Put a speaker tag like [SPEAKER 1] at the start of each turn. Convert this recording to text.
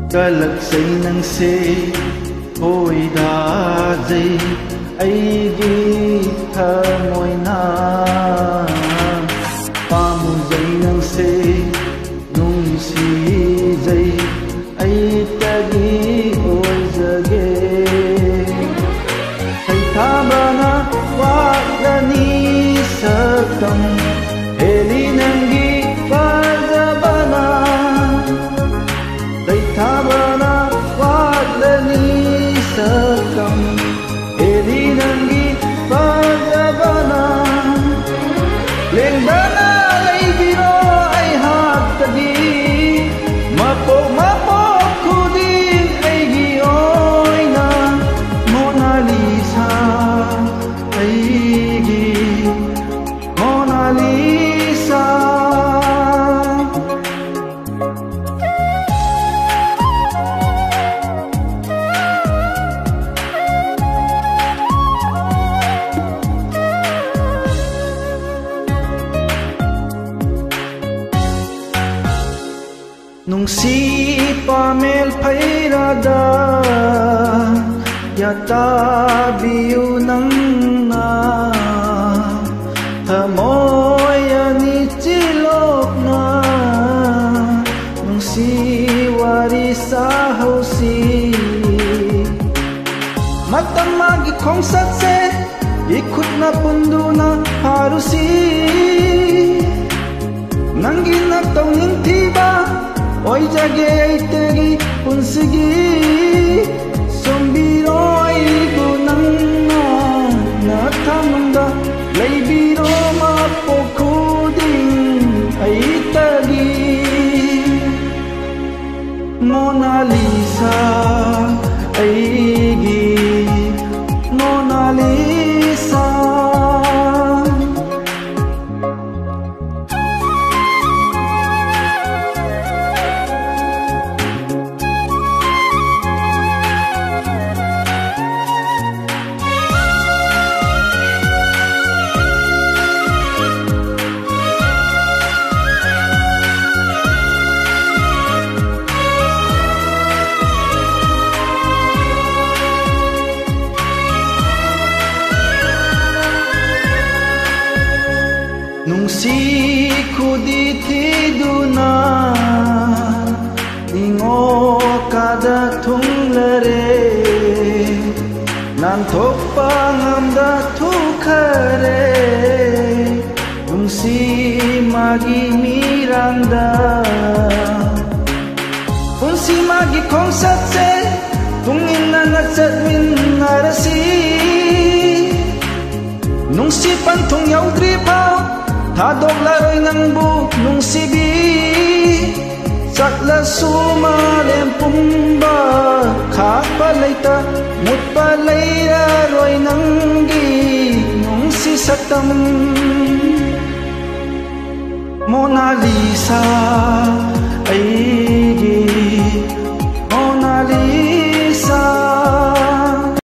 [SPEAKER 1] Kalaksay ng hoydajay aigi thamoy na pamuzay ng nungsijay ay tagi oizage ay taba na wakdani sakam helinanggi pagabana ay taba na wakdani sakam helinanggi pagabana lengbana ay biro ay hatagi mapok kudin ay gioy na Mona Lisa ay Mona Lisa. Nung si Pamel Pairada yata biyu nang na tamoy ani chilok na nung si Warisa Hausi matamagi kong satse ikut na pundo na harusi nang ginagtaw ng tiba oy jage ay tegi punsigi sombiro ay gunang na tamanda laybiro mapokuding ay tagi Mona Lisa ay Mona Lisa. Nung si kuditi duna ingo kada tunglare nantok pangamda tukare nung si magi Miranda kung si magi kong satse tungin na nagsatwin narasi nung si pantong yaw dripaw Tadok laroy ng nung sibi Sakla sumalem pumba Kapalay ta Mutpalay laroy ng nung sisatam Mona Lisa ay